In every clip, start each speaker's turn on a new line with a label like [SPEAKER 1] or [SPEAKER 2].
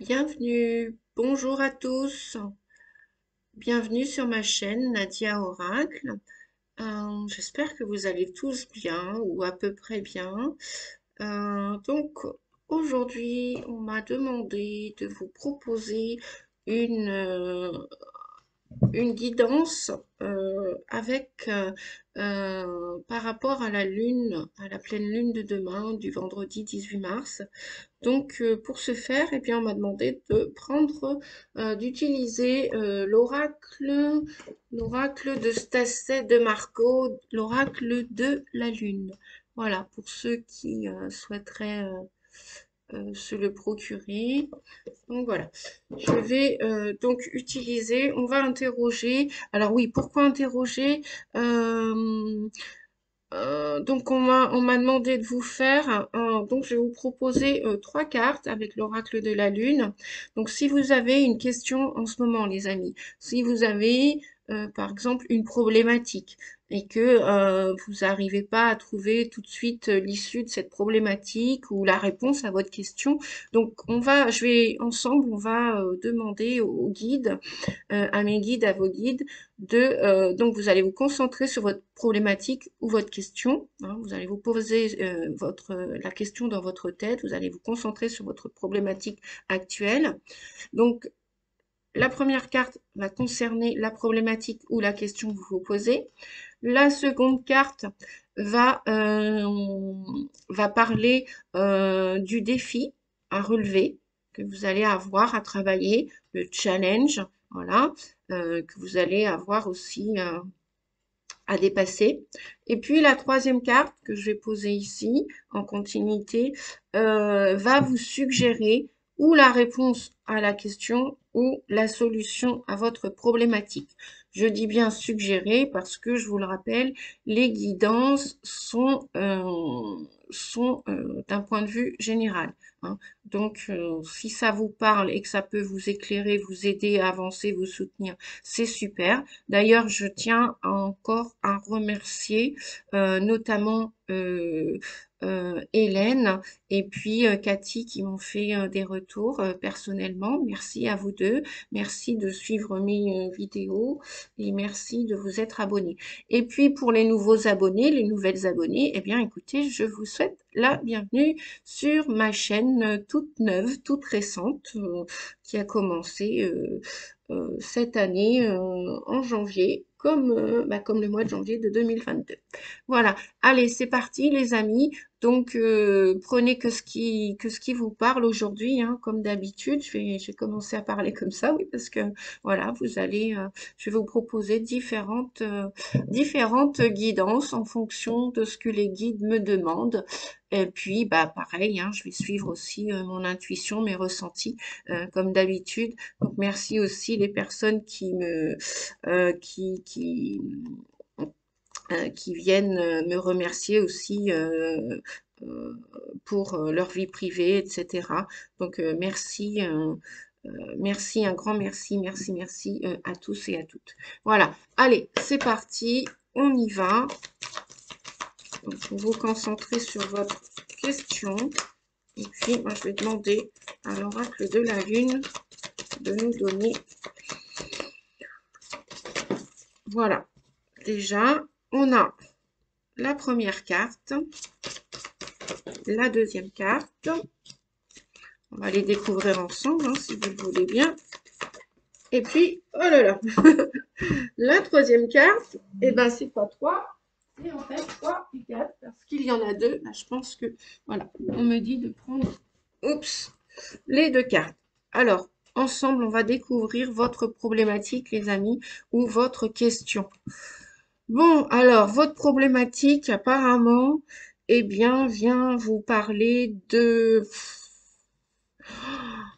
[SPEAKER 1] Bienvenue, bonjour à tous, bienvenue sur ma chaîne Nadia Oracle. J'espère que vous allez tous bien ou à peu près bien. Donc aujourd'hui, on m'a demandé de vous proposer une, euh, une guidance par rapport à la lune, à la pleine lune de demain, du vendredi 18 mars. Donc, pour ce faire, eh bien, on m'a demandé d'utiliser l'oracle de Stacey de Marco, l'oracle de la Lune. Voilà, pour ceux qui souhaiteraient se le procurer. Donc voilà, je vais donc utiliser, on va interroger. Alors oui, pourquoi interroger? Euh, donc on m'a demandé de vous faire, donc je vais vous proposer trois cartes avec l'oracle de la Lune. Donc si vous avez une question en ce moment, les amis, si vous avez par exemple une problématique et que vous n'arrivez pas à trouver tout de suite l'issue de cette problématique ou la réponse à votre question, donc je vais ensemble, on va demander aux guides à mes guides, à vos guides, donc vous allez vous concentrer sur votre problématique ou votre question. Hein, vous allez vous poser la question dans votre tête, vous allez vous concentrer sur votre problématique actuelle. Donc la première carte va concerner la problématique ou la question que vous vous posez. La seconde carte va parler du défi à relever que vous allez avoir à travailler, le challenge, voilà, que vous allez avoir aussi à dépasser. Et puis la troisième carte que je vais poser ici en continuité va vous suggérer ou la réponse à la question ou la solution à votre problématique. Je dis bien suggérer parce que je vous le rappelle, les guidances sont d'un point de vue général. Hein. Donc, si ça vous parle et que ça peut vous éclairer, vous aider à avancer, vous soutenir, c'est super. D'ailleurs, je tiens encore à remercier notamment Hélène et puis Cathy qui m'ont fait des retours personnellement. Merci à vous deux. Merci de suivre mes vidéos et merci de vous être abonnés. Et puis pour les nouveaux abonnés, les nouvelles abonnées, eh bien écoutez, je vous souhaite la bienvenue sur ma chaîne toute neuve, toute récente, qui a commencé cette année en janvier, comme le mois de janvier de 2022. Voilà, allez, c'est parti les amis. Donc prenez que ce qui vous parle aujourd'hui, hein, comme d'habitude. Je vais commencer à parler comme ça, oui, parce que voilà, je vais vous proposer différentes guidances en fonction de ce que les guides me demandent. Et puis, bah, pareil, hein, je vais suivre aussi mon intuition, mes ressentis, comme d'habitude. Donc, merci aussi les personnes euh, qui, qui, qui viennent me remercier aussi euh, pour leur vie privée, etc. Donc, merci, un grand merci, merci à tous et à toutes. Voilà, allez, c'est parti, on y va. Donc, vous vous concentrez sur votre question. Et puis, moi, je vais demander à l'oracle de la Lune de nous donner. Voilà, déjà, on a la première carte, la deuxième carte. On va les découvrir ensemble, hein, si vous le voulez bien. Et puis, oh là là, la troisième carte, et ben c'est pas trois, c'est en fait 3 et 4, parce qu'il y en a deux. Là, je pense que, voilà, on me dit de prendre, oups, les deux cartes. Alors, ensemble, on va découvrir votre problématique, les amis, ou votre question. Bon, alors, votre problématique, apparemment, eh bien, vient vous parler de...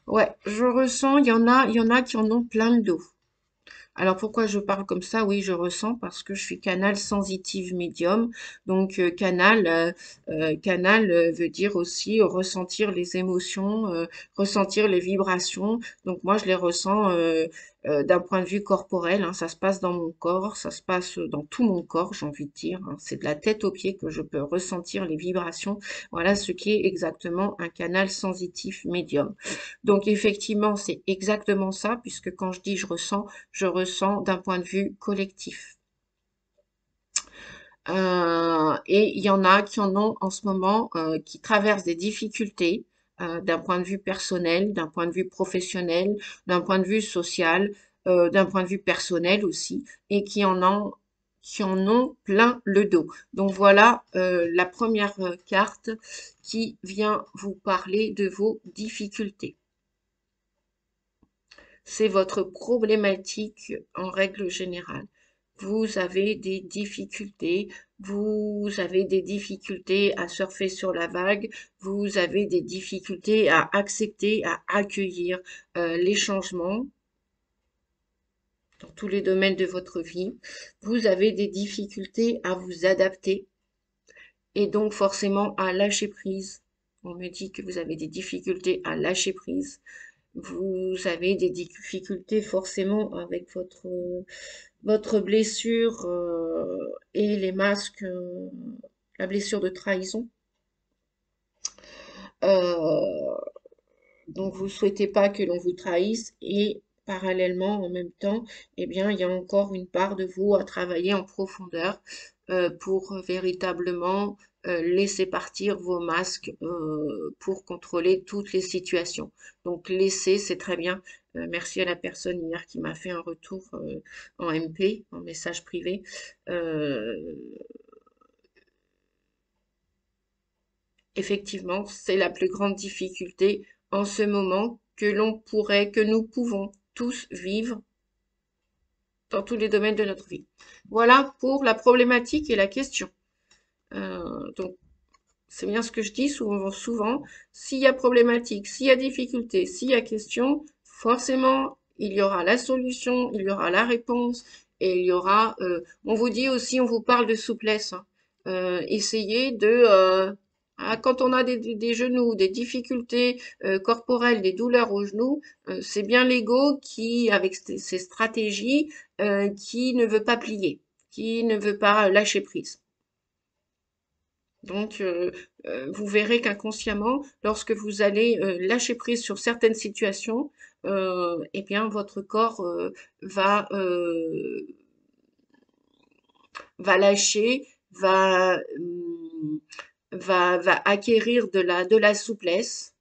[SPEAKER 1] Ouais, je ressens, il y en a qui en ont plein le dos. Alors pourquoi je parle comme ça? Oui, je ressens parce que je suis canal sensitive médium. Donc canal veut dire aussi ressentir les émotions, ressentir les vibrations. Donc moi je les ressens d'un point de vue corporel, hein, ça se passe dans mon corps, ça se passe dans tout mon corps, j'ai envie de dire, hein. C'est de la tête aux pieds que je peux ressentir les vibrations. Voilà ce qui est exactement un canal sensitif médium. Donc effectivement, c'est exactement ça, puisque quand je dis je ressens d'un point de vue collectif. Et il y en a qui en ont en ce moment, qui traversent des difficultés d'un point de vue personnel, d'un point de vue professionnel, d'un point de vue social, d'un point de vue personnel aussi, et qui en ont plein le dos. Donc voilà la première carte qui vient vous parler de vos difficultés. C'est votre problématique en règle générale. Vous avez des difficultés, vous avez des difficultés à surfer sur la vague, vous avez des difficultés à accepter, à accueillir les changements dans tous les domaines de votre vie. Vous avez des difficultés à vous adapter et donc forcément à lâcher prise. On me dit que vous avez des difficultés à lâcher prise. Vous avez des difficultés forcément avec votre blessure et les masques, la blessure de trahison. Euh, donc vous souhaitez pas que l'on vous trahisse et parallèlement, en même temps, eh bien, il y a encore une part de vous à travailler en profondeur pour véritablement laisser partir vos masques pour contrôler toutes les situations. Donc laisser, c'est très bien. Merci à la personne hier qui m'a fait un retour en MP, en message privé. Euh, Effectivement, c'est la plus grande difficulté en ce moment que nous pouvons tous vivre dans tous les domaines de notre vie. Voilà pour la problématique et la question. Donc, c'est bien ce que je dis souvent. S'il y a problématique, s'il y a difficulté, s'il y a question, forcément, il y aura la solution, il y aura la réponse, et il y aura, on vous dit aussi, on vous parle de souplesse, hein. Essayez quand on a des genoux, des difficultés corporelles, des douleurs aux genoux, c'est bien l'ego qui, avec ses stratégies, qui ne veut pas plier, qui ne veut pas lâcher prise. Donc, vous verrez qu'inconsciemment, lorsque vous allez lâcher prise sur certaines situations, eh bien, votre corps va lâcher, va acquérir de la souplesse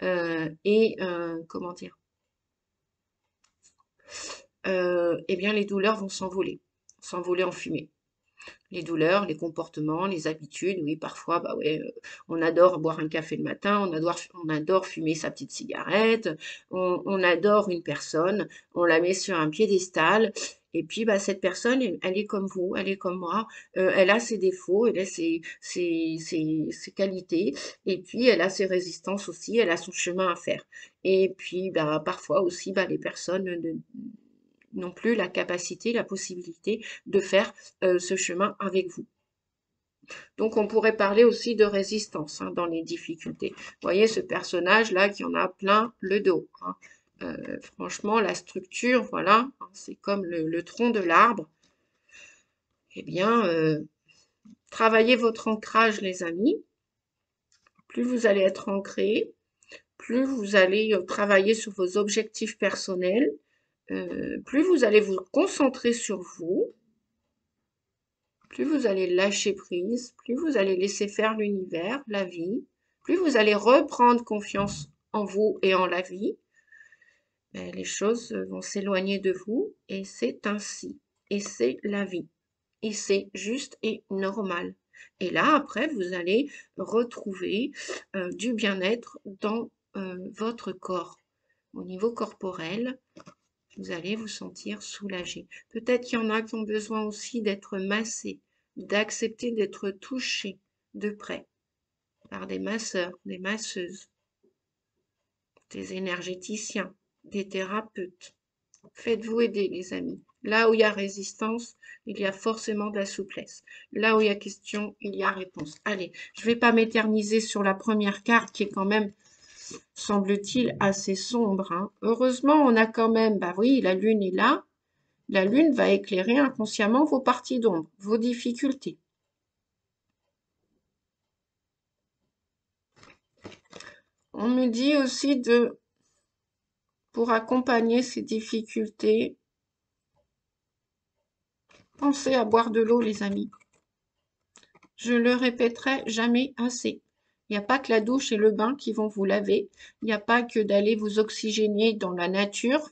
[SPEAKER 1] et comment dire, eh bien, les douleurs vont s'envoler en fumée. Les douleurs, les comportements, les habitudes, oui, parfois, bah ouais, on adore boire un café le matin, on adore fumer sa petite cigarette, on adore une personne, on la met sur un piédestal, et puis bah, cette personne, elle est comme vous, elle est comme moi, elle a ses défauts, elle a ses qualités, et puis elle a ses résistances aussi, elle a son chemin à faire. Et puis bah, parfois aussi, bah, les personnes n'ont plus la capacité, la possibilité de faire ce chemin avec vous. Donc on pourrait parler aussi de résistance hein, dans les difficultés. Vous voyez ce personnage-là qui en a plein le dos, hein. Franchement, la structure, voilà, hein, c'est comme le tronc de l'arbre. Eh bien, travaillez votre ancrage, les amis. Plus vous allez être ancré, plus vous allez travailler sur vos objectifs personnels, plus vous allez vous concentrer sur vous, plus vous allez lâcher prise, plus vous allez laisser faire l'univers, la vie, plus vous allez reprendre confiance en vous et en la vie, ben, les choses vont s'éloigner de vous et c'est ainsi. Et c'est la vie. Et c'est juste et normal. Et là, après, vous allez retrouver du bien-être dans votre corps. Au niveau corporel, vous allez vous sentir soulagé. Peut-être qu'il y en a qui ont besoin aussi d'être massés, d'accepter d'être touchés de près par des masseurs, des masseuses, des énergéticiens, des thérapeutes. Faites-vous aider, les amis. Là où il y a résistance, il y a forcément de la souplesse. Là où il y a question, il y a réponse. Allez, je ne vais pas m'éterniser sur la première carte qui est quand même semble-t-il, assez sombre, hein. Heureusement, on a quand même, bah oui, la lune est là. La lune va éclairer inconsciemment vos parties d'ombre, vos difficultés. On me dit aussi pour accompagner ces difficultés, pensez à boire de l'eau, les amis. Je le répéterai jamais assez. Il n'y a pas que la douche et le bain qui vont vous laver. Il n'y a pas que d'aller vous oxygéner dans la nature,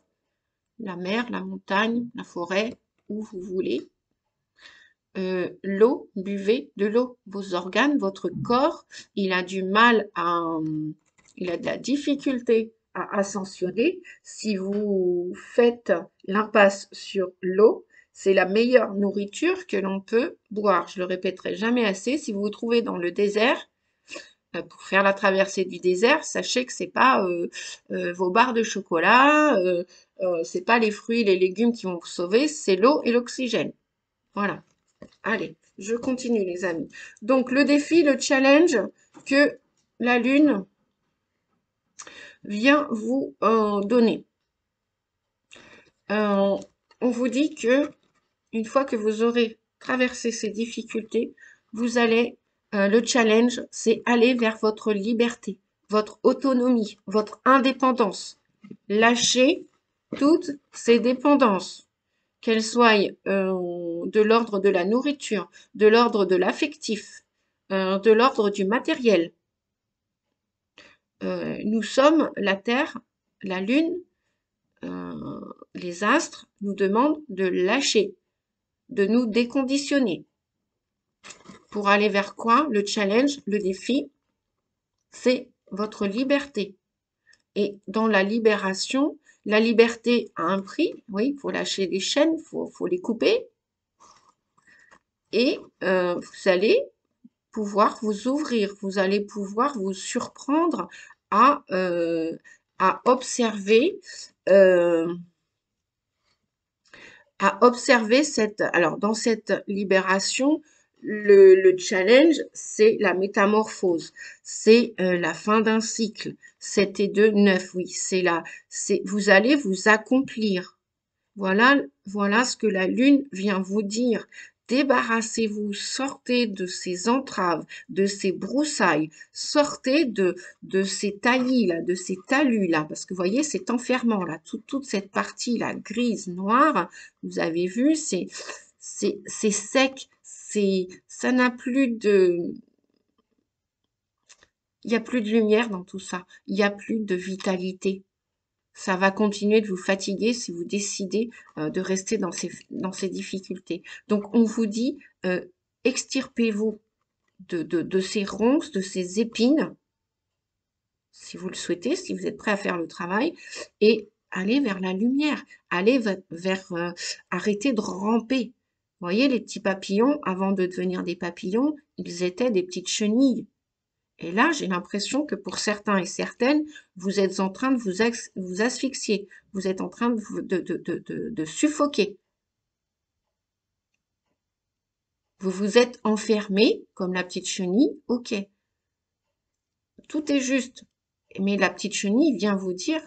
[SPEAKER 1] la mer, la montagne, la forêt, où vous voulez. L'eau, buvez de l'eau. Vos organes, votre corps, il a du mal il a de la difficulté à ascensionner. Si vous faites l'impasse sur l'eau, c'est la meilleure nourriture que l'on peut boire. Je le répéterai jamais assez. Si vous vous trouvez dans le désert, pour faire la traversée du désert, sachez que c'est pas vos barres de chocolat, c'est pas les fruits, les légumes qui vont vous sauver, c'est l'eau et l'oxygène. Voilà. Allez, je continue les amis. Donc le défi, le challenge que la Lune vient vous donner. On vous dit que une fois que vous aurez traversé ces difficultés, vous allez, le challenge, c'est aller vers votre liberté, votre autonomie, votre indépendance. Lâchez toutes ces dépendances, qu'elles soient de l'ordre de la nourriture, de l'ordre de l'affectif, de l'ordre du matériel. Nous sommes la Terre, la Lune, les astres nous demandent de lâcher, de nous déconditionner. Pour aller vers quoi? Le challenge, le défi, c'est votre liberté. Et dans la libération, la liberté a un prix, oui, il faut lâcher les chaînes, faut les couper. Et vous allez pouvoir vous ouvrir, vous allez pouvoir vous surprendre à observer cette. Alors, dans cette libération, le challenge, c'est la métamorphose, c'est la fin d'un cycle. 7 et 2, 9, oui, vous allez vous accomplir. Voilà ce que la Lune vient vous dire. Débarrassez-vous, sortez de ces entraves, de ces broussailles, sortez de ces taillis là, de ces talus là, parce que vous voyez cet enfermement là, toute cette partie là grise, noire, vous avez vu, c'est sec, ça n'a plus de, il n'y a plus de lumière dans tout ça, il n'y a plus de vitalité. Ça va continuer de vous fatiguer si vous décidez de rester dans ces difficultés. Donc, on vous dit, extirpez-vous de ces ronces, de ces épines, si vous le souhaitez, si vous êtes prêt à faire le travail, et allez vers la lumière, allez vers arrêtez de ramper. Vous voyez, les petits papillons, avant de devenir des papillons, ils étaient des petites chenilles. Et là, j'ai l'impression que pour certains et certaines, vous êtes en train de vous asphyxier. Vous êtes en train de suffoquer. Vous vous êtes enfermé, comme la petite chenille, ok. Tout est juste. Mais la petite chenille vient vous dire,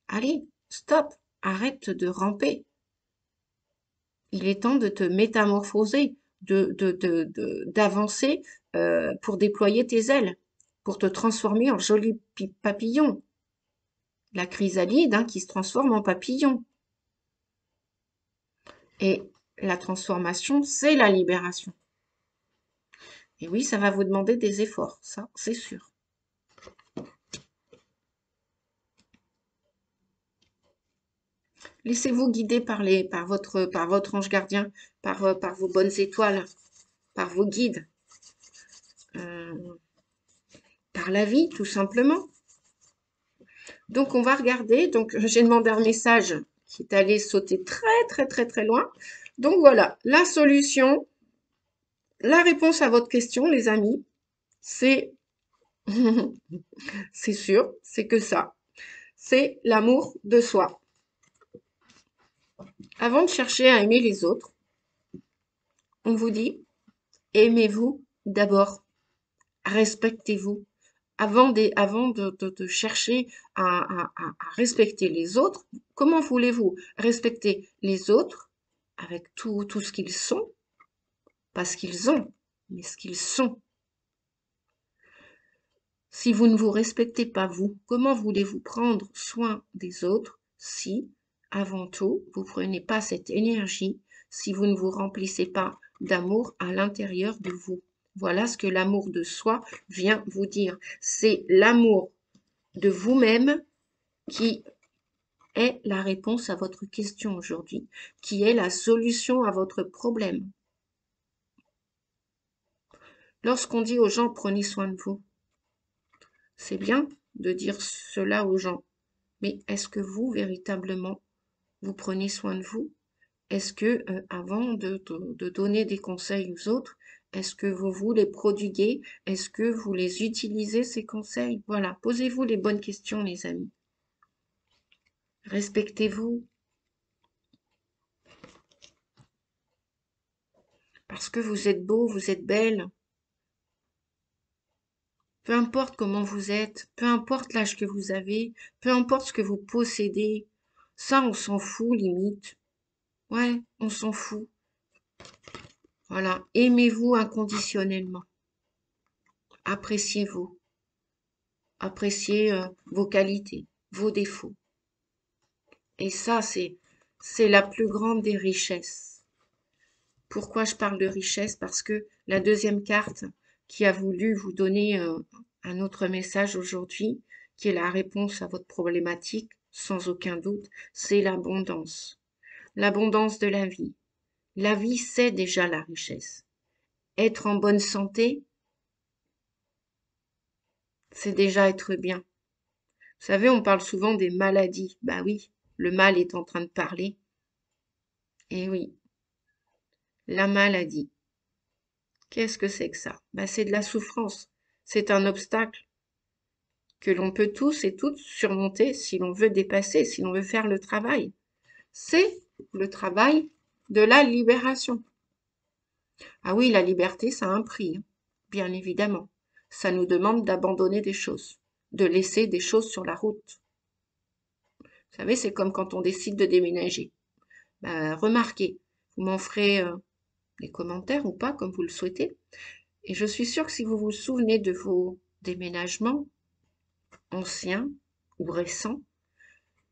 [SPEAKER 1] allez, stop, arrête de ramper. Il est temps de te métamorphoser, d'avancer pour déployer tes ailes, pour te transformer en joli papillon. La chrysalide qui se transforme en papillon. Et la transformation, c'est la libération. Et oui, ça va vous demander des efforts, ça, c'est sûr. Laissez-vous guider par votre ange gardien, par vos bonnes étoiles, par vos guides, par la vie, tout simplement. Donc, on va regarder. Donc, j'ai demandé un message qui est allé sauter très, très, très, très loin. Donc, voilà, la solution, la réponse à votre question, les amis, c'est, c'est sûr, c'est que ça. C'est l'amour de soi. Avant de chercher à aimer les autres, on vous dit, aimez-vous d'abord, respectez-vous, avant de chercher à respecter les autres, comment voulez-vous respecter les autres avec tout ce qu'ils sont, pas ce qu'ils ont, mais ce qu'ils sont? Si vous ne vous respectez pas vous, comment voulez-vous prendre soin des autres si, avant tout, vous ne prenez pas cette énergie, si vous ne vous remplissez pas d'amour à l'intérieur de vous? Voilà ce que l'amour de soi vient vous dire. C'est l'amour de vous-même qui est la réponse à votre question aujourd'hui, qui est la solution à votre problème. Lorsqu'on dit aux gens prenez soin de vous, c'est bien de dire cela aux gens, mais est-ce que vous, véritablement, vous prenez soin de vous? Est-ce que, avant de donner des conseils aux autres, est-ce que vous les prodiguez? Est-ce que vous les utilisez, ces conseils? Voilà, posez-vous les bonnes questions, les amis. Respectez-vous, parce que vous êtes beau, vous êtes belle. Peu importe comment vous êtes, peu importe l'âge que vous avez, peu importe ce que vous possédez, ça, on s'en fout, limite. Ouais, on s'en fout. Voilà, aimez-vous inconditionnellement. Appréciez-vous. Appréciez vos qualités, vos défauts. Et ça, c'est la plus grande des richesses. Pourquoi je parle de richesse? Parce que la deuxième carte qui a voulu vous donner un autre message aujourd'hui, qui est la réponse à votre problématique, sans aucun doute, c'est l'abondance. L'abondance de la vie. La vie, c'est déjà la richesse. Être en bonne santé, c'est déjà être bien. Vous savez, on parle souvent des maladies. Bah oui, le mal est en train de parler. Et oui, la maladie. Qu'est-ce que c'est que ça? Bah, c'est de la souffrance. C'est un obstacle que l'on peut tous et toutes surmonter si l'on veut dépasser, si l'on veut faire le travail. C'est le travail de la libération. Ah oui, la liberté, ça a un prix, hein, bien évidemment. Ça nous demande d'abandonner des choses, de laisser des choses sur la route. Vous savez, c'est comme quand on décide de déménager. Bah, remarquez, vous m'en ferez des commentaires ou pas, comme vous le souhaitez. Et je suis sûre que si vous vous souvenez de vos déménagements anciens ou récents,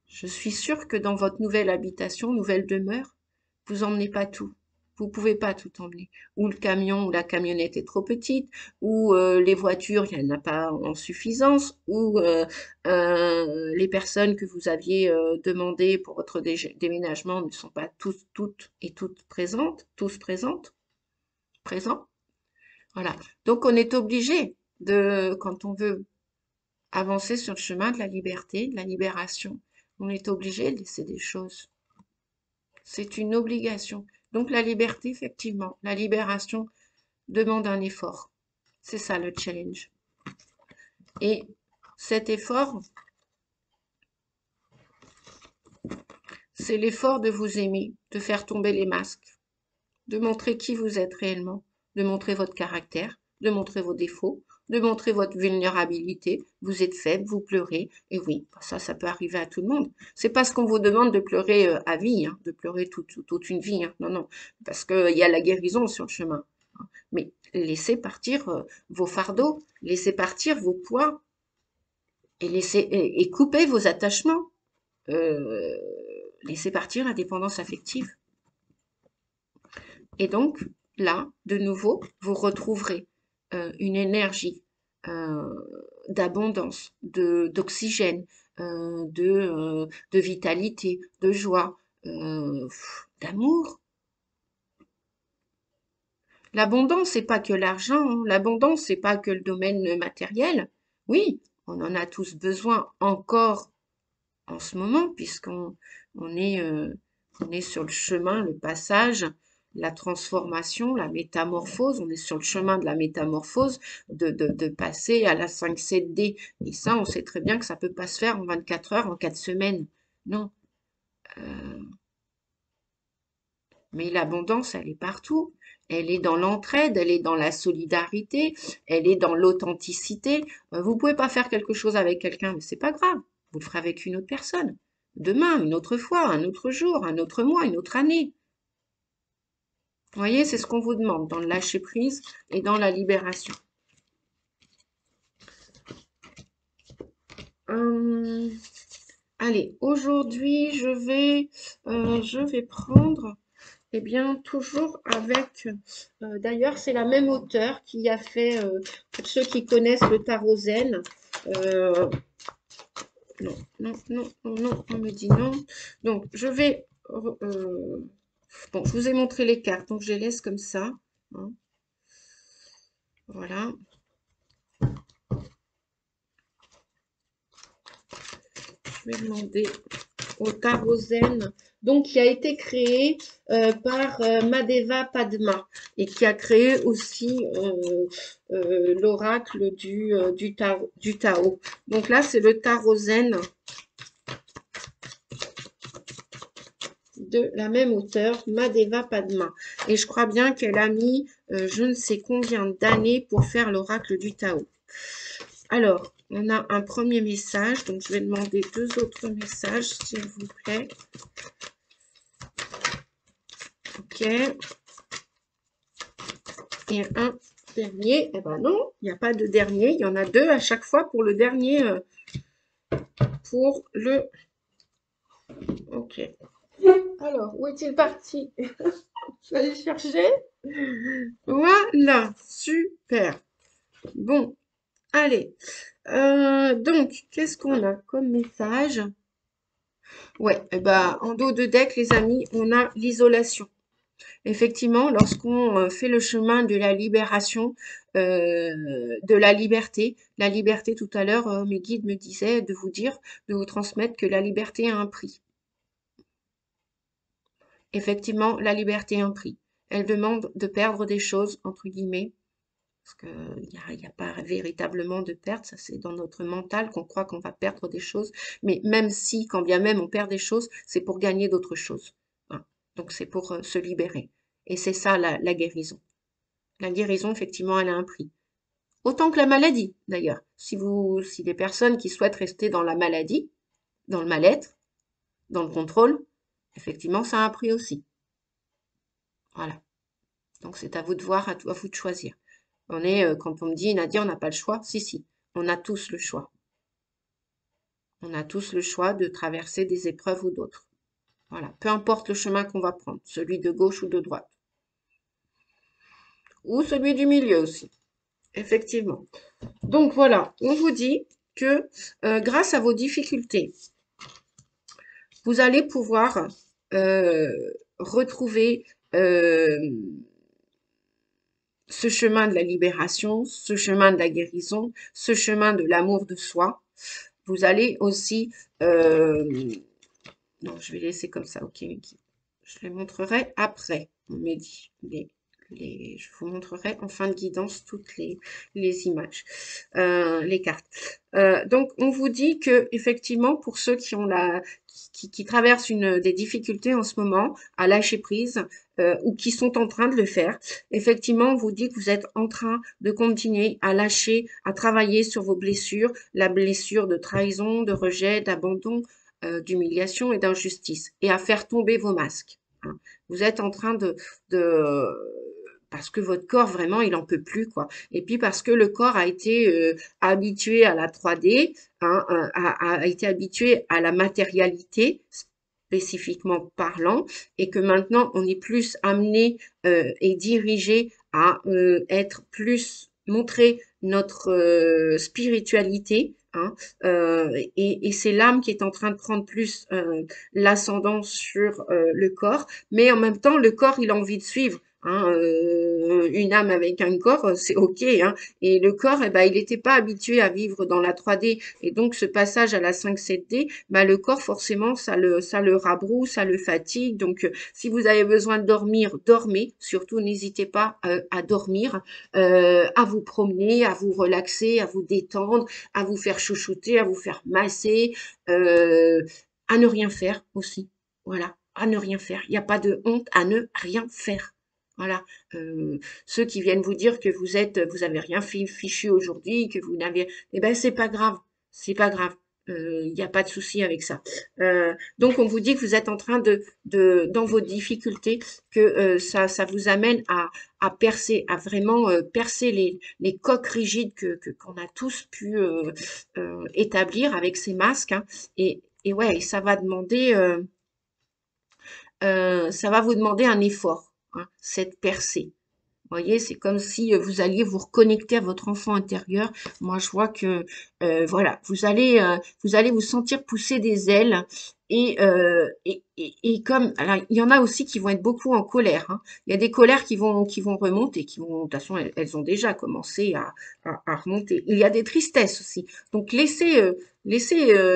[SPEAKER 1] je suis sûre que dans votre nouvelle habitation, nouvelle demeure, vous emmenez pas tout. Vous pouvez pas tout emmener. Ou le camion ou la camionnette est trop petite, ou les voitures, il n'y en a pas en suffisance, ou les personnes que vous aviez demandées pour votre déménagement ne sont pas toutes et toutes présentes, tous présents. Voilà. Donc on est obligé quand on veut avancer sur le chemin de la liberté, de la libération, on est obligé de laisser des choses. C'est une obligation. Donc la liberté, effectivement, la libération demande un effort. C'est ça le challenge. Et cet effort, c'est l'effort de vous aimer, de faire tomber les masques, de montrer qui vous êtes réellement, de montrer votre caractère, de montrer vos défauts, de montrer votre vulnérabilité. Vous êtes faible, vous pleurez. Et oui, ça peut arriver à tout le monde. C'est pas ce qu'on vous demande de pleurer à vie, hein, de pleurer toute une vie. Hein. Non, non, parce qu'il y a la guérison sur le chemin. Mais laissez partir vos fardeaux, laissez partir vos poids et coupez vos attachements. Laissez partir la dépendance affective. Et donc, là, de nouveau, vous retrouverez une énergie d'abondance, d'oxygène, de vitalité, de joie, d'amour. L'abondance, c'est pas que l'argent, hein. L'abondance, c'est pas que le domaine matériel. Oui, on en a tous besoin encore en ce moment, puisqu'on on est sur le chemin, le passage, la transformation, la métamorphose. On est sur le chemin de la métamorphose, de passer à la 5-7D. Et ça, on sait très bien que ça peut pas se faire en 24 heures, en 4 semaines. Non. Mais l'abondance, elle est partout. elle est dans l'entraide, elle est dans la solidarité, elle est dans l'authenticité. Vous pouvez pas faire quelque chose avec quelqu'un, mais c'est pas grave. Vous le ferez avec une autre personne. Demain, une autre fois, un autre jour, un autre mois, une autre année. Vous voyez, c'est ce qu'on vous demande dans le lâcher prise et dans la libération. Hum, allez, aujourd'hui, je vais prendre, eh bien, toujours avec, d'ailleurs, c'est la même auteure qui a fait, pour ceux qui connaissent le tarot zen, euh, non, non, non, non, non, on me dit non. Donc, bon, je vous ai montré les cartes, donc je les laisse comme ça, hein, voilà. Je vais demander au tarot zen, donc qui a été créé par Madeva Padma et qui a créé aussi l'oracle du Tao. Donc là, c'est le tarot zen de la même auteure, Madeva Padma. Et je crois bien qu'elle a mis je ne sais combien d'années pour faire l'oracle du Tao. Alors, on a un premier message, donc je vais demander deux autres messages, s'il vous plaît. Ok. Et un dernier. Eh ben non, il n'y a pas de dernier. Il y en a deux à chaque fois pour le dernier. Pour le... Ok. Alors, où est-il parti? Je vais aller chercher. Voilà, super. Bon, allez. Donc, qu'est-ce qu'on a comme message? Ouais, eh ben, en dos de deck, les amis, on a l'isolation. Effectivement, lorsqu'on fait le chemin de la libération, de la liberté tout à l'heure, mes guides me disaient de vous dire, de vous transmettre que la liberté a un prix. Effectivement, la liberté a un prix. Elle demande de perdre des choses, entre guillemets, parce qu'il n'y a pas véritablement de perte, ça c'est dans notre mental qu'on croit qu'on va perdre des choses, mais même si, quand bien même on perd des choses, c'est pour gagner d'autres choses, hein. Donc c'est pour se libérer. Et c'est ça la guérison. La guérison, effectivement, elle a un prix. Autant que la maladie, d'ailleurs. Si des personnes qui souhaitent rester dans la maladie, dans le mal-être, dans le contrôle, effectivement, ça a un prix aussi. Voilà. Donc c'est à vous de voir, à vous de choisir. Quand on me dit, Nadia, on n'a pas le choix. Si, si, on a tous le choix. On a tous le choix de traverser des épreuves ou d'autres. Voilà. Peu importe le chemin qu'on va prendre, celui de gauche ou de droite. Ou celui du milieu aussi. Effectivement. Donc voilà, on vous dit que grâce à vos difficultés, vous allez pouvoir euh, retrouver ce chemin de la libération, ce chemin de la guérison, ce chemin de l'amour de soi. Vous allez aussi... non, je vais laisser comme ça, ok. Je les montrerai après, on m'a dit. Je vous montrerai en fin de guidance toutes les images, les cartes. Donc, on vous dit que effectivement, pour ceux qui traversent des difficultés en ce moment à lâcher prise ou qui sont en train de le faire, effectivement, on vous dit que vous êtes en train de continuer à lâcher, à travailler sur vos blessures, la blessure de trahison, de rejet, d'abandon, d'humiliation et d'injustice, et à faire tomber vos masques, hein. Vous êtes en train parce que votre corps vraiment il en peut plus quoi. Et puis parce que le corps a été habitué à la 3D, hein, a été habitué à la matérialité spécifiquement parlant, et que maintenant on est plus amené et dirigé à être plus montrer notre spiritualité, hein, et c'est l'âme qui est en train de prendre plus l'ascendant sur le corps, mais en même temps le corps il a envie de suivre. Hein, une âme avec un corps, c'est ok, hein. Et le corps, eh ben, il n'était pas habitué à vivre dans la 3D. Et donc, ce passage à la 5-7D, ben, le corps, forcément, ça le rabroue, ça le fatigue. Donc, si vous avez besoin de dormir, dormez. Surtout, n'hésitez pas à dormir, à vous promener, à vous relaxer, à vous détendre, à vous faire chouchouter, à vous faire masser, à ne rien faire aussi. Voilà, à ne rien faire. Il n'y a pas de honte à ne rien faire. Voilà. Ceux qui viennent vous dire que vous avez rien fichu aujourd'hui, que vous n'avez, eh ben c'est pas grave, c'est pas grave. Il n'y a pas de souci avec ça. Donc on vous dit que vous êtes en train dans vos difficultés, que ça vous amène à percer, à vraiment percer les coques rigides qu'on a tous pu établir avec ces masques, hein. Et ouais, ça va vous demander un effort, hein, cette percée. Vous voyez, c'est comme si vous alliez vous reconnecter à votre enfant intérieur. Moi, je vois que voilà, vous allez vous sentir pousser des ailes et comme alors il y en a aussi qui vont être beaucoup en colère, hein. Il y a des colères qui vont remonter, qui vont de toute façon elles ont déjà commencé à remonter. Il y a des tristesses aussi. Donc laissez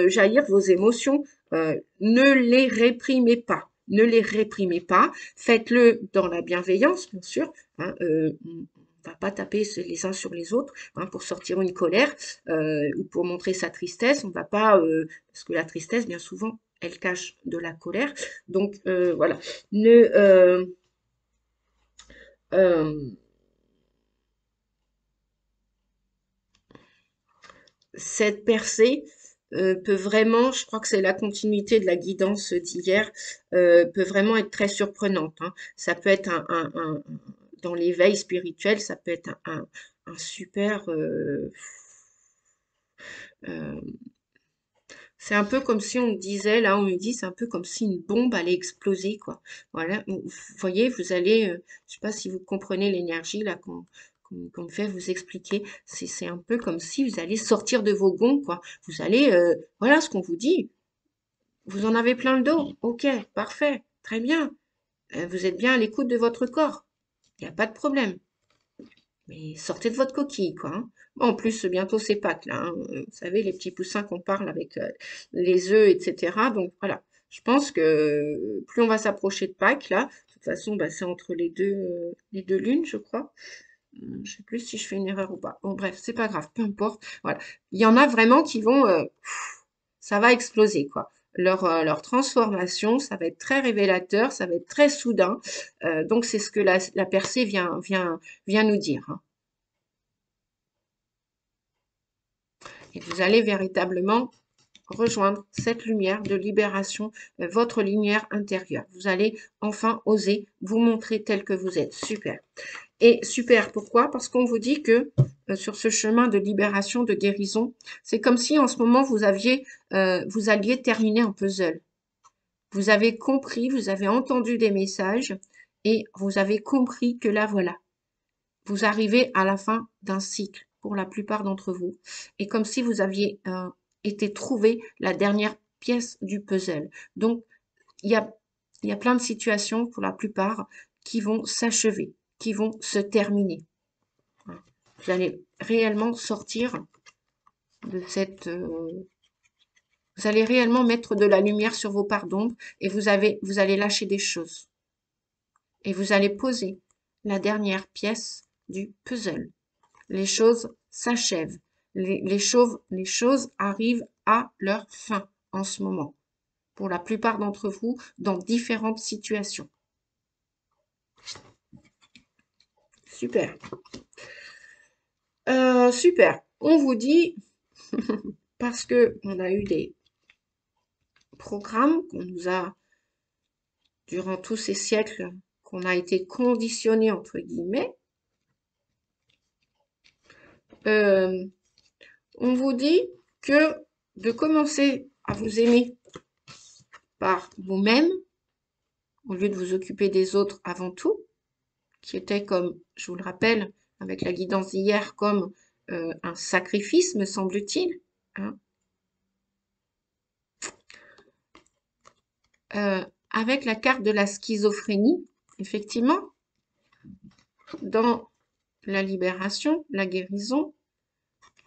[SPEAKER 1] jaillir vos émotions. Ne les réprimez pas. Ne les réprimez pas. Faites-le dans la bienveillance, bien sûr, hein, on va pas taper les uns sur les autres, hein, pour sortir une colère ou pour montrer sa tristesse. On va pas, parce que la tristesse, bien souvent, elle cache de la colère. Donc voilà, ne euh, cette percée peut vraiment, je crois que c'est la continuité de la guidance d'hier, peut vraiment être très surprenante, hein. Ça peut être dans l'éveil spirituel, ça peut être un super euh, c'est un peu comme si on me disait, là, on me dit, c'est un peu comme si une bombe allait exploser, quoi. Voilà, vous voyez, vous allez, je sais pas si vous comprenez l'énergie, là, qu'on me fait vous expliquer. C'est un peu comme si vous allez sortir de vos gonds, quoi. Vous allez, voilà ce qu'on vous dit. Vous en avez plein le dos. Ok, parfait, très bien. Vous êtes bien à l'écoute de votre corps. Il n'y a pas de problème. Mais sortez de votre coquille, quoi, hein. Bon, en plus, bientôt c'est Pâques, là, hein. Vous savez, les petits poussins qu'on parle avec les œufs, etc. Donc voilà, je pense que plus on va s'approcher de Pâques, là, de toute façon, bah, c'est entre les deux lunes, je crois. Je sais plus si je fais une erreur ou pas. Bon, bref, c'est pas grave, peu importe. Voilà. Il y en a vraiment qui vont, ça va exploser, quoi. Leur transformation, ça va être très révélateur, ça va être très soudain. Donc c'est ce que la percée vient nous dire, hein. Et vous allez véritablement rejoindre cette lumière de libération, votre lumière intérieure. Vous allez enfin oser vous montrer tel que vous êtes. Super. Et super, pourquoi? Parce qu'on vous dit que sur ce chemin de libération, de guérison, c'est comme si en ce moment vous alliez terminer un puzzle. Vous avez compris, vous avez entendu des messages et vous avez compris que là, voilà, vous arrivez à la fin d'un cycle pour la plupart d'entre vous. Et comme si vous aviez été trouvé la dernière pièce du puzzle. Donc, il y a, il y a plein de situations pour la plupart qui vont s'achever, qui vont se terminer. Vous allez réellement sortir de cette... vous allez réellement mettre de la lumière sur vos parts d'ombre et vous allez lâcher des choses. Et vous allez poser la dernière pièce du puzzle. Les choses s'achèvent. Les choses arrivent à leur fin en ce moment. Pour la plupart d'entre vous, dans différentes situations. Super. Super. On vous dit, parce que on a eu des programmes qu'on nous a, durant tous ces siècles, qu'on a été conditionnés, entre guillemets, euh, on vous dit que de commencer à vous aimer par vous-même, au lieu de vous occuper des autres avant tout, qui était comme, je vous le rappelle, avec la guidance d'hier, comme un sacrifice, me semble-t-il, hein. Avec la carte de la schizophrénie, effectivement, dans la libération, la guérison,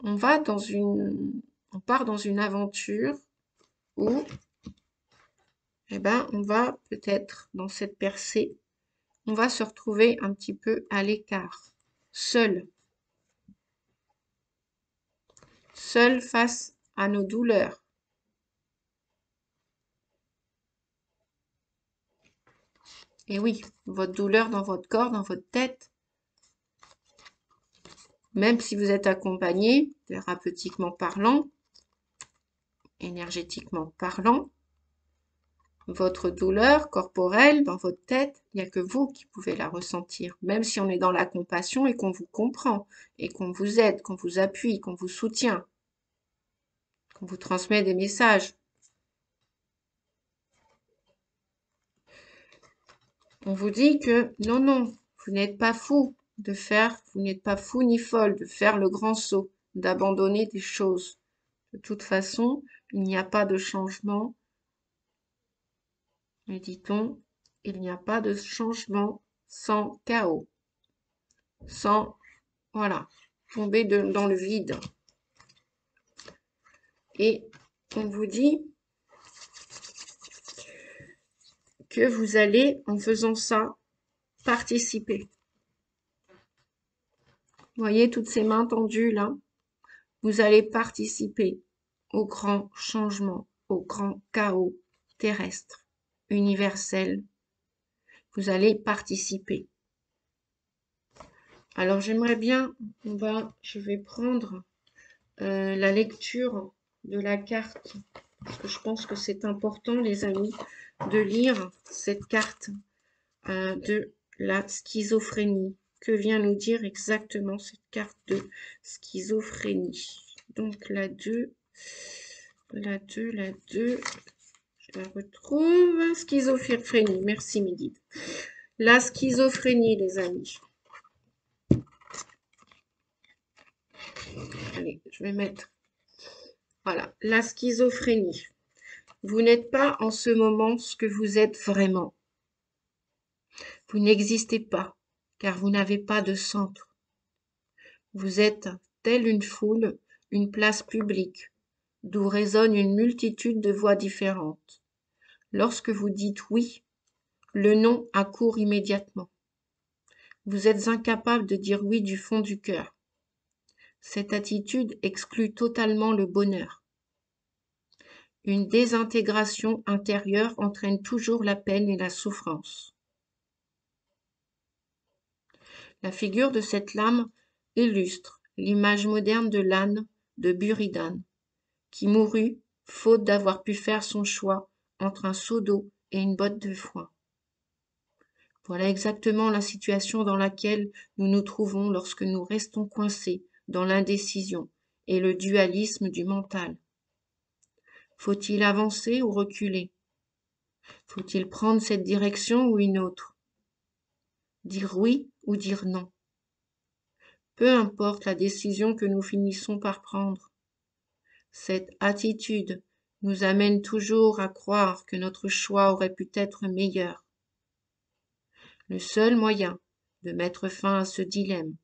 [SPEAKER 1] on part dans une aventure où, eh ben, on va peut-être, dans cette percée, on va se retrouver un petit peu à l'écart, seul face à nos douleurs. Et oui, votre douleur dans votre corps, dans votre tête, même si vous êtes accompagné, thérapeutiquement parlant, énergétiquement parlant, votre douleur corporelle dans votre tête, il n'y a que vous qui pouvez la ressentir. Même si on est dans la compassion et qu'on vous comprend, et qu'on vous aide, qu'on vous appuie, qu'on vous soutient, qu'on vous transmet des messages. On vous dit que non, non, vous n'êtes pas fou vous n'êtes pas fou ni folle de faire le grand saut, d'abandonner des choses. De toute façon, il n'y a pas de changement. Mais dit-on, il n'y a pas de changement sans chaos, sans, voilà, tomber dans le vide. Et on vous dit que vous allez, en faisant ça, participer. Vous voyez toutes ces mains tendues là? Vous allez participer au grand changement, au grand chaos terrestre, universel. Vous allez participer. Alors j'aimerais bien, je vais prendre la lecture de la carte, parce que je pense que c'est important, les amis, de lire cette carte de la schizophrénie. Que vient nous dire exactement cette carte de schizophrénie? Donc la 2, la 2, je la retrouve. Schizophrénie, merci mes guides. La schizophrénie, les amis. Allez, je vais mettre... Voilà, la schizophrénie. Vous n'êtes pas en ce moment ce que vous êtes vraiment. Vous n'existez pas, car vous n'avez pas de centre. Vous êtes telle une foule, une place publique, d'où résonne une multitude de voix différentes. Lorsque vous dites oui, le non accourt immédiatement. Vous êtes incapable de dire oui du fond du cœur. Cette attitude exclut totalement le bonheur. Une désintégration intérieure entraîne toujours la peine et la souffrance. La figure de cette lame illustre l'image moderne de l'âne de Buridan, qui mourut faute d'avoir pu faire son choix entre un seau d'eau et une botte de foin. Voilà exactement la situation dans laquelle nous nous trouvons lorsque nous restons coincés dans l'indécision et le dualisme du mental. Faut-il avancer ou reculer? Faut-il prendre cette direction ou une autre? Dire oui ou dire non? Peu importe la décision que nous finissons par prendre, cette attitude nous amène toujours à croire que notre choix aurait pu être meilleur. Le seul moyen de mettre fin à ce dilemme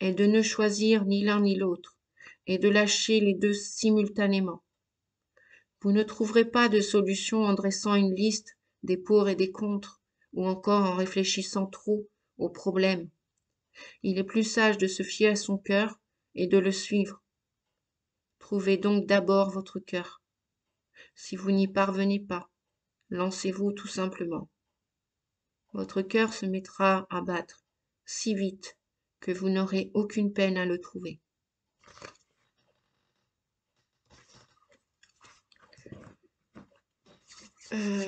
[SPEAKER 1] est de ne choisir ni l'un ni l'autre et de lâcher les deux simultanément. Vous ne trouverez pas de solution en dressant une liste des pour et des contre ou encore en réfléchissant trop au problème. Il est plus sage de se fier à son cœur et de le suivre. Trouvez donc d'abord votre cœur. Si vous n'y parvenez pas, lancez-vous tout simplement. Votre cœur se mettra à battre si vite que vous n'aurez aucune peine à le trouver.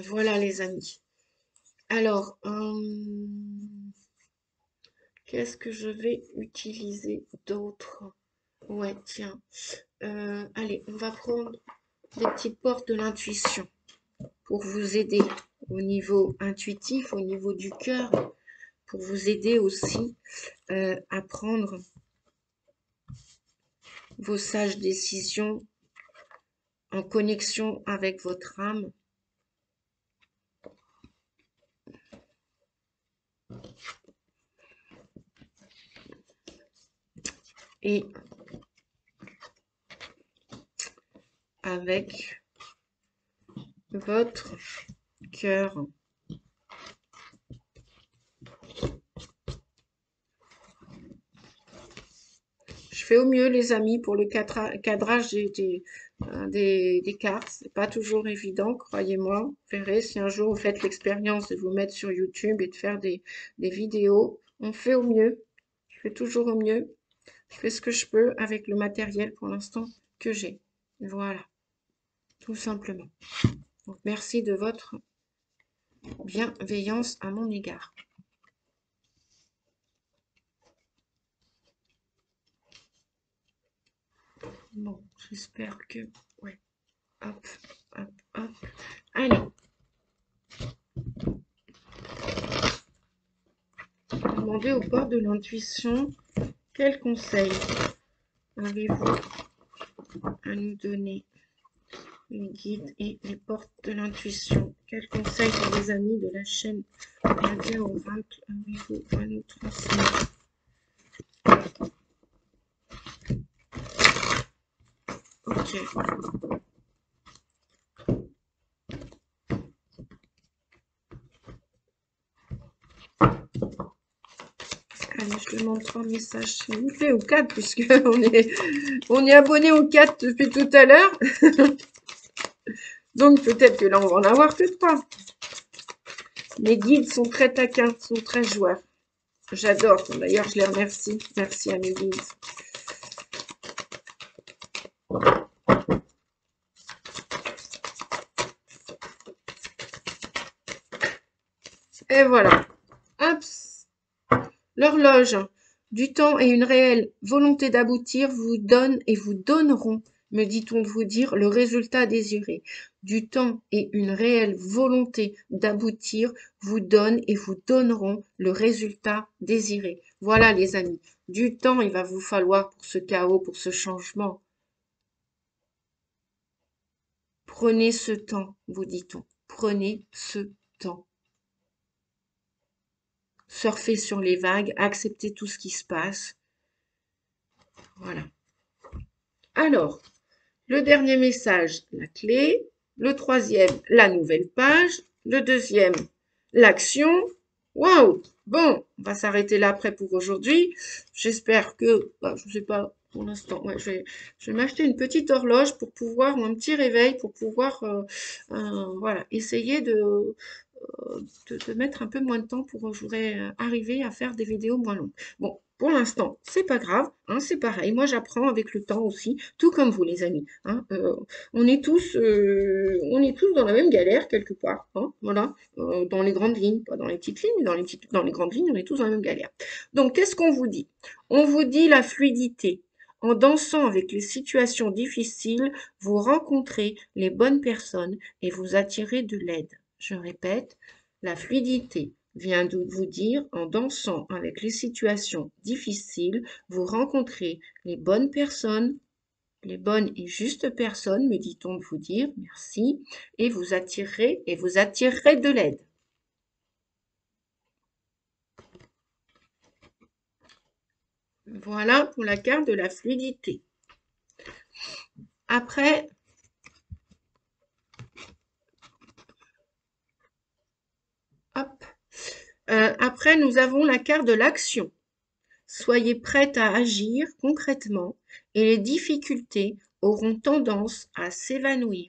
[SPEAKER 1] Voilà les amis. Alors, qu'est-ce que je vais utiliser d'autre? Ouais, tiens. Allez, on va prendre des petites portes de l'intuition pour vous aider au niveau intuitif, au niveau du cœur, pour vous aider aussi à prendre vos sages décisions en connexion avec votre âme. Et avec votre cœur. Je fais au mieux les amis pour le cadrage, des cartes. C'est pas toujours évident, croyez-moi. Vous verrez, si un jour vous faites l'expérience de vous mettre sur YouTube et de faire des vidéos, on fait au mieux. Je fais toujours au mieux. Je fais ce que je peux avec le matériel pour l'instant que j'ai. Voilà, tout simplement. Donc, merci de votre bienveillance à mon égard. Bon, j'espère que... Ouais, hop, hop, hop. Allez, demandez au port de l'intuition quel conseil avez-vous à nous donner, les guides et les portes de l'intuition. Quel conseil pour les amis de la chaîne Nadia Oracle avez-vous à nous transmettre? Ok. Allez, je demande 3 messages s'il vous plaît, ou 4, puisque on est abonné aux 4 depuis tout à l'heure. Donc peut-être que là, on va en avoir que 3. Les guides sont très taquins, sont très joueurs. J'adore. D'ailleurs, je les remercie. Merci à mes guides. Et voilà. Hop. L'horloge du temps et une réelle volonté d'aboutir vous donnent et vous donneront, me dit-on de vous dire, le résultat désiré. Du temps et une réelle volonté d'aboutir vous donnent et vous donneront le résultat désiré. Voilà les amis, du temps il va vous falloir pour ce chaos, pour ce changement. Prenez ce temps, vous dit-on. Prenez ce temps. Surfez sur les vagues, acceptez tout ce qui se passe. Voilà. Alors, le dernier message, la clé. Le troisième, la nouvelle page. Le deuxième, l'action. Waouh! Bon, on va s'arrêter là après pour aujourd'hui. J'espère que, je ne sais pas pour l'instant, ouais, je vais m'acheter une petite horloge pour pouvoir, ou un petit réveil pour pouvoir, voilà, essayer de mettre un peu moins de temps pour je voudrais arriver à faire des vidéos moins longues. Bon, pour l'instant, c'est pas grave, hein, c'est pareil. Moi, j'apprends avec le temps aussi, tout comme vous, les amis. Hein, on est tous dans la même galère quelque part. Hein, voilà, dans les grandes lignes, pas dans les petites lignes, mais dans les grandes lignes, on est tous dans la même galère. Donc, qu'est-ce qu'on vous dit? On vous dit la fluidité. En dansant avec les situations difficiles, vous rencontrez les bonnes personnes et vous attirez de l'aide. Je répète, la fluidité vient de vous dire en dansant avec les situations difficiles, vous rencontrez les bonnes personnes, les bonnes et justes personnes, me dit-on de vous dire, merci, et vous attirerez de l'aide. Voilà pour la carte de la fluidité. Après, hop, après nous avons la carte de l'action. Soyez prête à agir concrètement et les difficultés auront tendance à s'évanouir.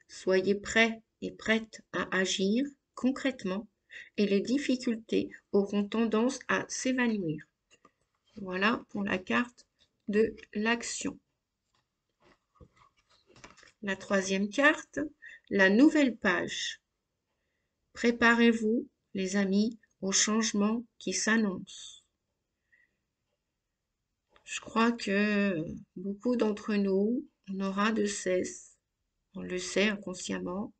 [SPEAKER 1] Soyez prêts et prêtes à agir concrètement et les difficultés auront tendance à s'évanouir. Voilà pour la carte de l'action. La troisième carte, la nouvelle page. Préparez-vous, les amis, au changement qui s'annonce. Je crois que beaucoup d'entre nous, on aura de cesse, on le sait inconsciemment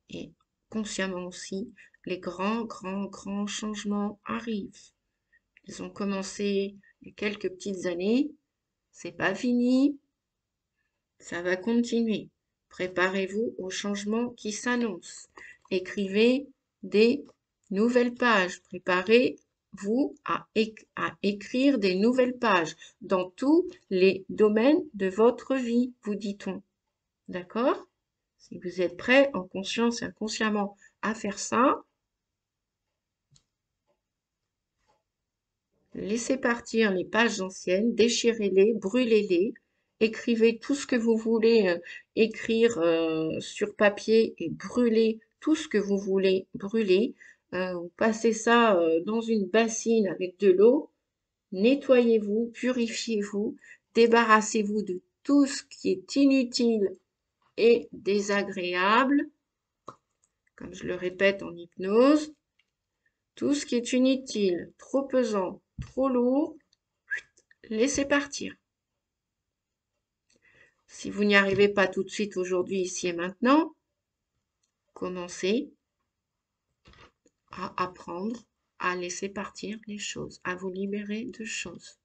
[SPEAKER 1] et consciemment aussi, les grands changements arrivent. Ils ont commencé il y a quelques petites années, c'est pas fini, ça va continuer. Préparez-vous au changement qui s'annonce. Écrivez des nouvelles pages. Préparez-vous à écrire des nouvelles pages dans tous les domaines de votre vie, vous dit-on. D'accord? Si vous êtes prêt, en conscience et inconsciemment, à faire ça, laissez partir les pages anciennes, déchirez-les, brûlez-les Écrivez tout ce que vous voulez écrire sur papier et brûlez tout ce que vous voulez brûler. Vous passez ça dans une bassine avec de l'eau. Nettoyez-vous, purifiez-vous, débarrassez-vous de tout ce qui est inutile et désagréable, comme je le répète en hypnose. Tout ce qui est inutile, trop pesant, trop lourd, laissez partir. Si vous n'y arrivez pas tout de suite aujourd'hui, ici et maintenant, commencez à apprendre à laisser partir les choses, à vous libérer de choses.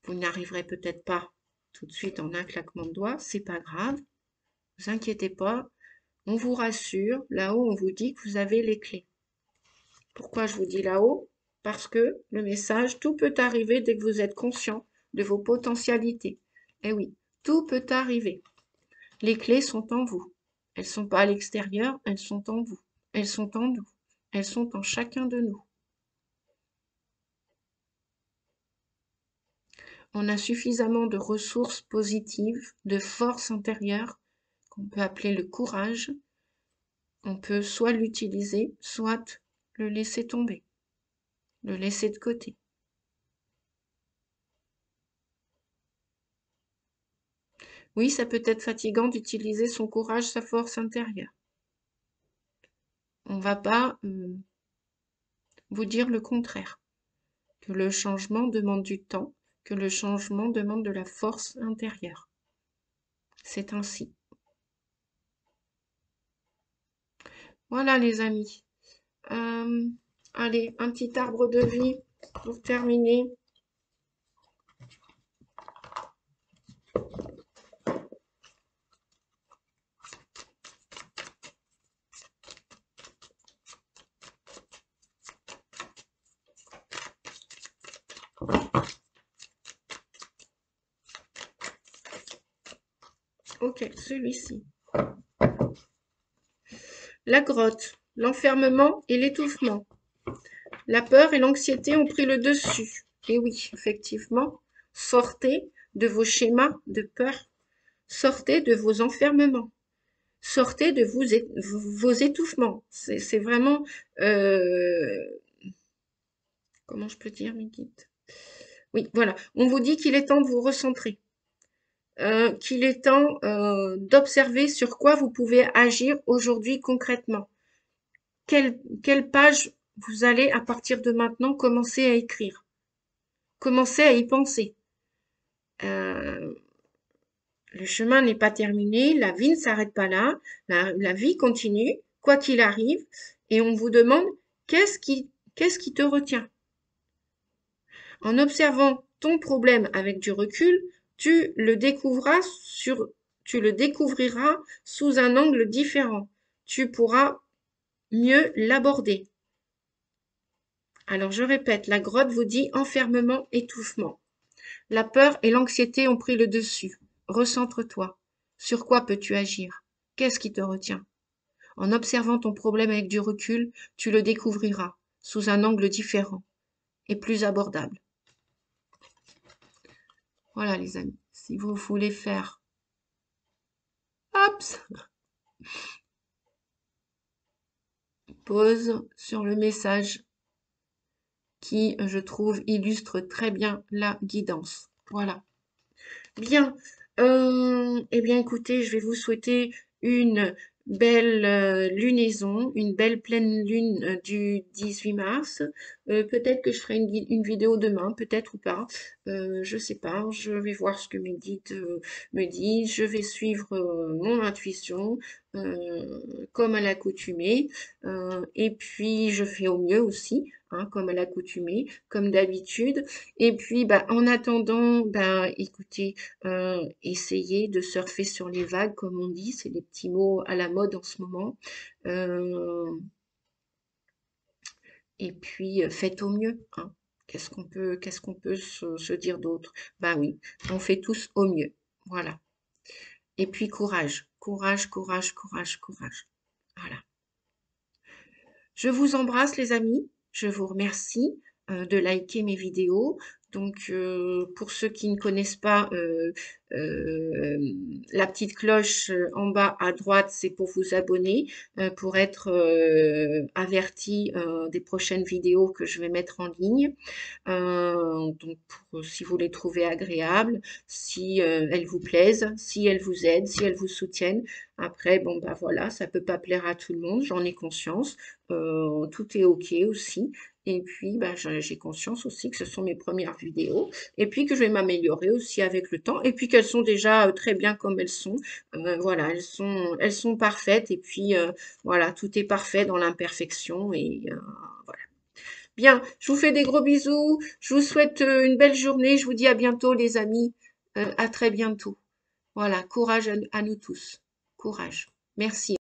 [SPEAKER 1] Vous n'y arriverez peut-être pas tout de suite en un claquement de doigts, c'est pas grave, ne vous inquiétez pas, on vous rassure, là-haut on vous dit que vous avez les clés. Pourquoi je vous dis là-haut? Parce que le message, tout peut arriver dès que vous êtes conscient de vos potentialités. Eh oui, tout peut arriver. Les clés sont en vous. Elles ne sont pas à l'extérieur, elles sont en vous. Elles sont en nous. Elles sont en chacun de nous. On a suffisamment de ressources positives, de force intérieure, qu'on peut appeler le courage. On peut soit l'utiliser, soit le laisser tomber, le laisser de côté. Oui, ça peut être fatigant d'utiliser son courage, sa force intérieure. On ne va pas vous dire le contraire, que le changement demande du temps, que le changement demande de la force intérieure. C'est ainsi. Voilà les amis. Allez, un petit arbre de vie pour terminer. Ok, celui-ci. La grotte, l'enfermement et l'étouffement. La peur et l'anxiété ont pris le dessus. Et oui, effectivement, sortez de vos schémas de peur. Sortez de vos enfermements. Sortez de vos étouffements. C'est vraiment... comment je peux dire, mes guides? Oui, voilà. On vous dit qu'il est temps de vous recentrer. Qu'il est temps d'observer sur quoi vous pouvez agir aujourd'hui concrètement. Quelle page vous allez, à partir de maintenant, commencer à écrire. Commencez à y penser. Euh, le chemin n'est pas terminé, la vie ne s'arrête pas là, la vie continue, quoi qu'il arrive, et on vous demande qu'est-ce qui te retient. En observant ton problème avec du recul, tu le découvriras sous un angle différent. Tu pourras mieux l'aborder. Alors je répète, la grotte vous dit enfermement, étouffement. La peur et l'anxiété ont pris le dessus. Recentre-toi. Sur quoi peux-tu agir? Qu'est-ce qui te retient? En observant ton problème avec du recul, tu le découvriras sous un angle différent et plus abordable. Voilà les amis, si vous voulez faire hop, pause sur le message qui, je trouve, illustre très bien la guidance. Voilà. Bien. Eh bien, écoutez, je vais vous souhaiter une belle lunaison, une belle pleine lune du 18 mars. Peut-être que je ferai une vidéo demain, peut-être ou pas. Je sais pas. Je vais voir ce que mes guides me disent. Je vais suivre mon intuition comme à l'accoutumée. Et puis, je fais au mieux aussi, hein, comme à l'accoutumée, comme d'habitude. Et puis, bah, en attendant, bah, écoutez, essayez de surfer sur les vagues, comme on dit, c'est des petits mots à la mode en ce moment. Et puis, faites au mieux, hein. Qu'est-ce qu'on peut se dire d'autre? Ben oui, on fait tous au mieux. Voilà. Et puis, courage, courage, courage, courage, courage. Voilà. Je vous embrasse, les amis. Je vous remercie de liker mes vidéos, Donc, pour ceux qui ne connaissent pas, la petite cloche en bas à droite, c'est pour vous abonner, pour être averti des prochaines vidéos que je vais mettre en ligne. Donc, si vous les trouvez agréables, si elles vous plaisent, si elles vous aident, si elles vous soutiennent. Après, bon, bah voilà, ça peut pas plaire à tout le monde, j'en ai conscience. Tout est OK aussi. Et puis, bah, j'ai conscience aussi que ce sont mes premières vidéos. Et puis que je vais m'améliorer aussi avec le temps. Et puis qu'elles sont déjà très bien comme elles sont. Voilà, elles sont parfaites. Et puis, voilà, tout est parfait dans l'imperfection. Et voilà. Bien, je vous fais des gros bisous. Je vous souhaite une belle journée. Je vous dis à bientôt, les amis. À très bientôt. Voilà, courage à nous tous. Courage. Merci.